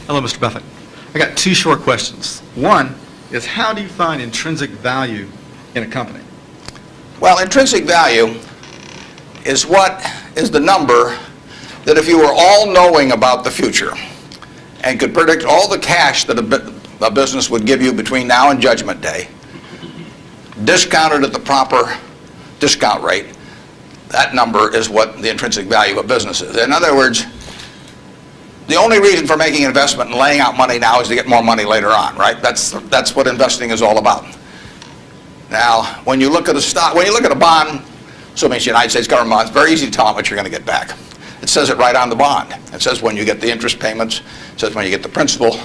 Hello, Mr. Buffett. I got two short questions. One is, how do you find intrinsic value in a company? Well, intrinsic value is what is the number that if you were all-knowing about the future and could predict all the cash that a business would give you between now and Judgment Day, discounted at the proper discount rate, that number is what the intrinsic value of a business is. In other words, the only reason for making an investment and laying out money now is to get more money later on, right? That's what investing is all about. Now, when you look at a stock, when you look at a bond, assuming it's the United States government bond, it's very easy to tell how much you're going to get back. It says it right on the bond. It says when you get the interest payments, it says when you get the principal.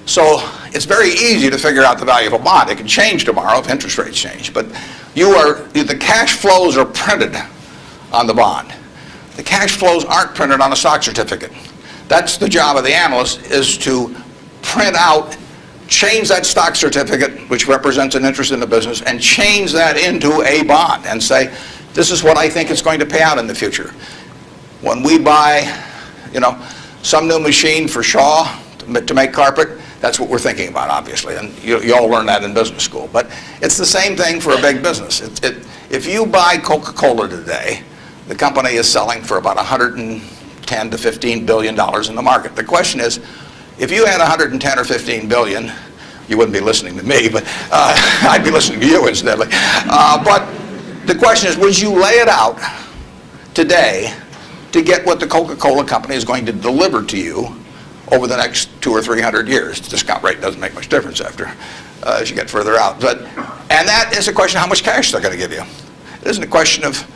So it's very easy to figure out the value of a bond. It can change tomorrow if interest rates change, but the cash flows are printed on the bond. The cash flows aren't printed on a stock certificate. That's the job of the analyst, is to print out, change that stock certificate, which represents an interest in the business, and change that into a bond and say, this is what I think it's going to pay out in the future. When we buy, some new machine for Shaw to make carpet, that's what we're thinking about, obviously, and you all learn that in business school. But it's the same thing for a big business. If you buy Coca-Cola today, the company is selling for about $110 to $15 billion in the market. The question is, if you had 110 or 15 billion, you wouldn't be listening to me, but I'd be listening to you incidentally. But the question is, would you lay it out today to get what the Coca-Cola company is going to deliver to you over the next 200 or 300 years? The discount rate doesn't make much difference as you get further out. And that is a question of how much cash they're going to give you. It isn't a question of,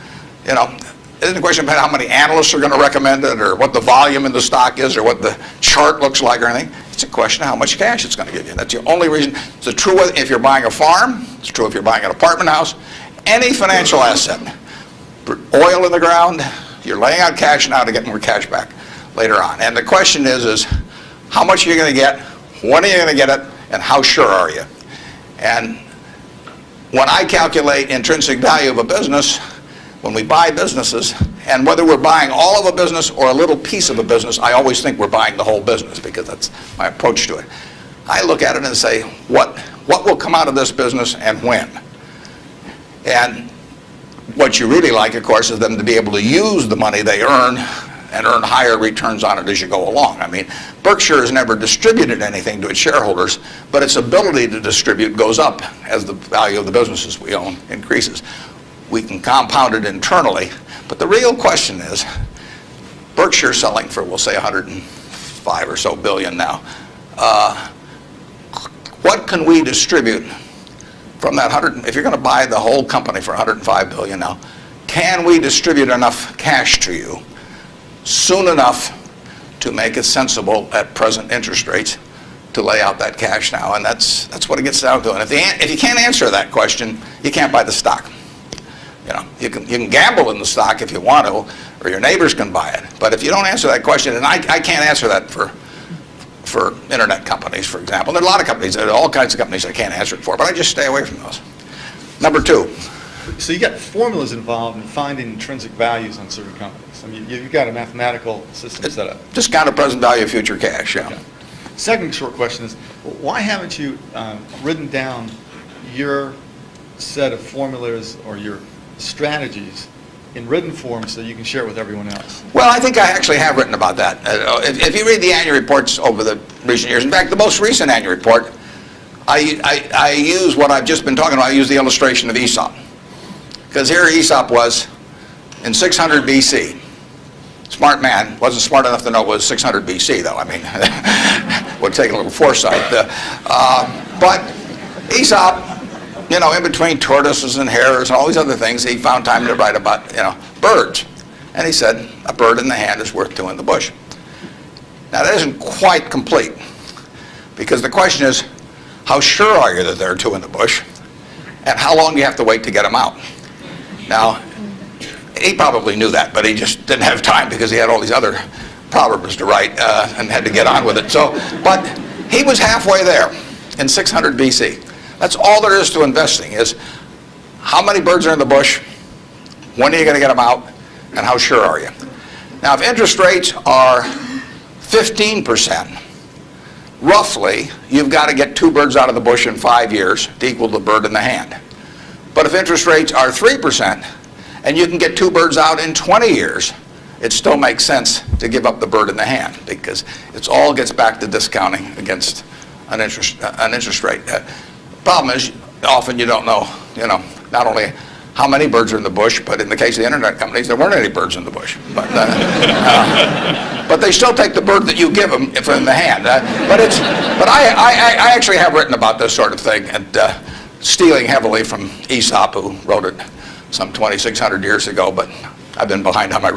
it isn't a question of how many analysts are going to recommend it, or what the volume in the stock is, or what the chart looks like, or anything. It's a question of how much cash it's going to give you. That's the only reason. It's true if you're buying a farm. It's true if you're buying an apartment house. Any financial asset, oil in the ground, you're laying out cash now to get more cash back later on. And the question is how much are you going to get, when are you going to get it, and how sure are you? And when I calculate intrinsic value of a business, when we buy businesses, and whether we're buying all of a business or a little piece of a business, I always think we're buying the whole business, because that's my approach to it. I look at it and say, what will come out of this business and when? And what you really like, of course, is them to be able to use the money they earn and earn higher returns on it as you go along. I mean, Berkshire has never distributed anything to its shareholders, but its ability to distribute goes up as the value of the businesses we own increases. We can compound it internally, but the real question is, Berkshire selling for, we'll say, 105 or so billion now. What can we distribute from that 100? If you're going to buy the whole company for 105 billion now, can we distribute enough cash to you soon enough to make it sensible at present interest rates to lay out that cash now? And that's what it gets down to. And if you can't answer that question, you can't buy the stock. You can gamble in the stock if you want to, or your neighbors can buy it. But if you don't answer that question, and I can't answer that for internet companies, for example. There are a lot of companies, there are all kinds of companies I can't answer it for, but I just stay away from those. Number two. So you got formulas involved in finding intrinsic values on certain companies. I mean, you've got a mathematical system set up. Discounted present value of future cash, yeah. Okay. Second short question is, why haven't you written down your set of formulas or your strategies in written form so you can share it with everyone else? Well, I think I actually have written about that. If you read the annual reports over the recent years, in fact, the most recent annual report, I use what I've just been talking about. I use the illustration of Aesop. Because here Aesop was in 600 BC. Smart man, wasn't smart enough to know it was 600 BC, though. I mean, would take a little foresight. But Aesop, in between tortoises and hares and all these other things, he found time to write about, birds. And he said, a bird in the hand is worth two in the bush. Now, that isn't quite complete, because the question is, how sure are you that there are two in the bush? And how long do you have to wait to get them out? Now, he probably knew that, but he just didn't have time because he had all these other proverbs to write and had to get on with it. But he was halfway there in 600 BC. That's all there is to investing, is how many birds are in the bush, when are you going to get them out, and how sure are you? Now, if interest rates are 15%, roughly, you've got to get 2 birds out of the bush in 5 years to equal the bird in the hand. But if interest rates are 3%, and you can get 2 birds out in 20 years, it still makes sense to give up the bird in the hand, because it all gets back to discounting against an interest rate. Problem is, often you don't know, not only how many birds are in the bush, but in the case of the internet companies, there weren't any birds in the bush. But they still take the bird that you give them if in the hand. But I actually have written about this sort of thing, and stealing heavily from Aesop, who wrote it some 2,600 years ago, but I've been behind on my